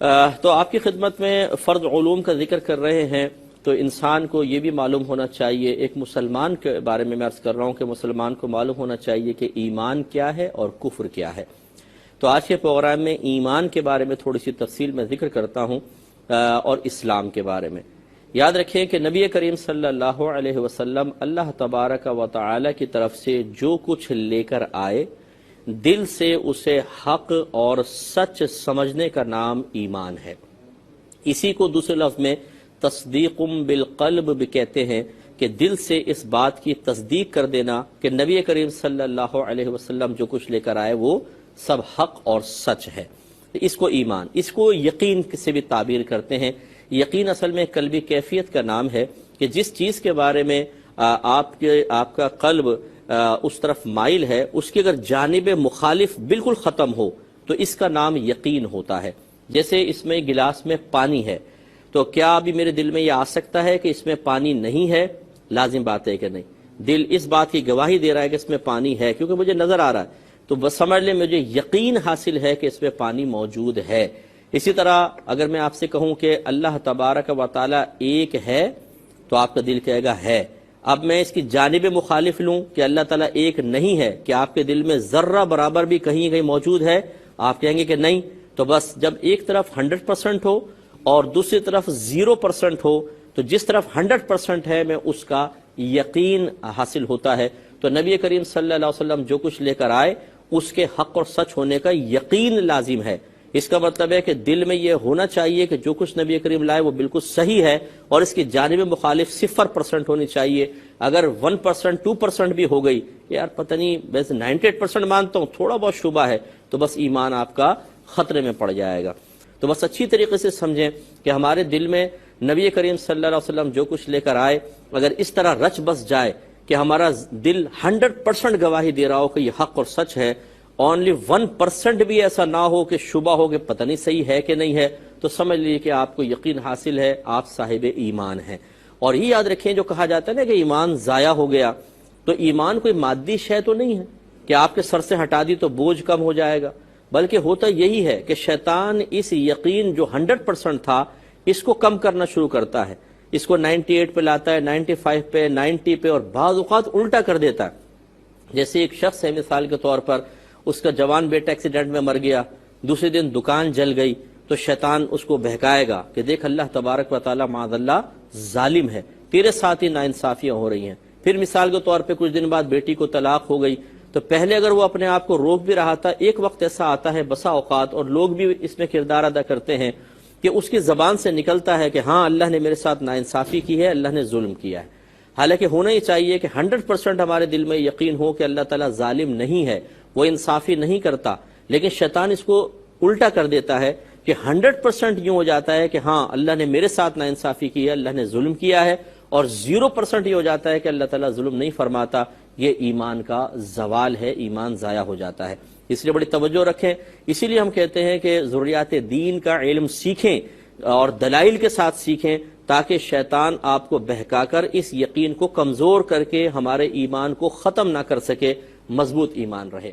تو آپ کی خدمت میں فرض علوم کا ذکر کر رہے ہیں، تو انسان کو یہ بھی معلوم ہونا چاہیے، ایک مسلمان کے بارے میں عرض کر رہا ہوں کہ مسلمان کو معلوم ہونا چاہیے کہ ایمان کیا ہے اور کفر کیا ہے۔ تو آج کے پروگرام میں ایمان کے بارے میں تھوڑی سی تفصیل میں ذکر کرتا ہوں اور اسلام کے بارے میں۔ یاد رکھیں کہ نبی کریم صلی اللہ علیہ وسلم اللہ تبارک و تعالی کی طرف سے جو کچھ لے کر آئے، دل سے اسے حق اور سچ سمجھنے کا نام ایمان ہے۔ اسی کو دوسرے لفظ میں تصدیق بالقلب بھی کہتے ہیں، کہ دل سے اس بات کی تصدیق کر دینا کہ نبی کریم صلی اللہ علیہ وسلم جو کچھ لے کر آئے وہ سب حق اور سچ ہے۔ اس کو ایمان، اس کو یقین سے بھی تعبیر کرتے ہیں۔ یقین اصل میں قلبی کیفیت کا نام ہے کہ جس چیز کے بارے میں آپ کا قلب اس طرف مائل ہے، اس کی اگر جانب مخالف بالکل ختم ہو تو اس کا نام یقین ہوتا ہے۔ جیسے اس میں گلاس میں پانی ہے، تو کیا ابھی میرے دل میں یہ آ سکتا ہے کہ اس میں پانی نہیں ہے؟ لازم بات ہے کہ نہیں۔ دل اس بات کی گواہی دے رہا ہے کہ اس میں پانی ہے، کیونکہ مجھے نظر آ رہا ہے، تو بس سمجھ لیں مجھے یقین حاصل ہے کہ اس میں پانی موجود ہے۔ اسی طرح اگر میں آپ سے کہوں کہ اللہ تبارک و تعالی ایک ہے، تو آپ کا دل کہے گا ہے۔ اب میں اس کی جانب مخالف لوں کہ اللہ تعالیٰ ایک نہیں ہے، کہ آپ کے دل میں ذرہ برابر بھی کہیں کہیں موجود ہے؟ آپ کہیں گے کہ نہیں۔ تو بس جب ایک طرف 100% ہو اور دوسری طرف 0% ہو، تو جس طرف 100% ہے میں اس کا یقین حاصل ہوتا ہے۔ تو نبی کریم صلی اللہ علیہ وسلم جو کچھ لے کر آئے اس کے حق اور سچ ہونے کا یقین لازم ہے۔ اس کا مطلب ہے کہ دل میں یہ ہونا چاہیے کہ جو کچھ نبی کریم لائے وہ بالکل صحیح ہے، اور اس کی جانب مخالف 0% ہونی چاہیے۔ اگر 1%، 2% بھی ہو گئی، یار پتہ نہیں، ویسے 98% مانتا ہوں، تھوڑا بہت شبہ ہے، تو بس ایمان آپ کا خطرے میں پڑ جائے گا۔ تو بس اچھی طریقے سے سمجھیں کہ ہمارے دل میں نبی کریم صلی اللہ علیہ وسلم جو کچھ لے کر آئے، اگر اس طرح رچ بس جائے کہ ہمارا دل 100% گواہی دے رہا ہو کہ یہ حق اور سچ ہے، اونلی 1% بھی ایسا نہ ہو کہ شبہ ہو کہ پتہ نہیں صحیح ہے کہ نہیں ہے، تو سمجھ لیجیے کہ آپ کو یقین حاصل ہے، آپ صاحب ایمان ہیں۔ اور یہ یاد رکھیں جو کہا جاتا ہے نا کہ ایمان ضائع ہو گیا، تو ایمان کوئی مادی شے تو نہیں ہے کہ آپ کے سر سے ہٹا دی تو بوجھ کم ہو جائے گا، بلکہ ہوتا یہی ہے کہ شیطان اس یقین جو 100% تھا اس کو کم کرنا شروع کرتا ہے، اس کو 98 پہ لاتا ہے، 95 پہ، 90 پہ، اور بعض اوقات الٹا کر دیتا ہے۔ جیسے ایک شخص ہے، مثال کے طور پر اس کا جوان بیٹا ایکسیڈنٹ میں مر گیا، دوسرے دن دکان جل گئی، تو شیطان اس کو بہکائے گا کہ دیکھ اللہ تبارک و تعالی معاذ اللہ ظالم ہے، تیرے ساتھ ہی ناانصافیاں ہو رہی ہیں۔ پھر مثال کے طور پہ کچھ دن بعد بیٹی کو طلاق ہو گئی، تو پہلے اگر وہ اپنے آپ کو روک بھی رہا تھا، ایک وقت ایسا آتا ہے بسا اوقات، اور لوگ بھی اس میں کردار ادا کرتے ہیں کہ اس کی زبان سے نکلتا ہے کہ ہاں اللہ نے میرے ساتھ ناانصافی کی ہے، اللہ نے ظلم کیا ہے۔ حالانکہ ہونا ہی چاہیے کہ 100% ہمارے دل میں یقین ہو کہ اللہ تعالیٰ ظالم نہیں ہے، وہ انصافی نہیں کرتا، لیکن شیطان اس کو الٹا کر دیتا ہے کہ 100% یوں ہو جاتا ہے کہ ہاں اللہ نے میرے ساتھ ناانصافی کی ہے، اللہ نے ظلم کیا ہے، اور 0% یہ ہو جاتا ہے کہ اللہ تعالیٰ ظلم نہیں فرماتا۔ یہ ایمان کا زوال ہے، ایمان ضائع ہو جاتا ہے۔ اس لیے بڑی توجہ رکھیں۔ اسی لیے ہم کہتے ہیں کہ ضروریات دین کا علم سیکھیں اور دلائل کے ساتھ سیکھیں، تاکہ شیطان آپ کو بہکا کر اس یقین کو کمزور کر کے ہمارے ایمان کو ختم نہ کر سکے، مضبوط ایمان رہے۔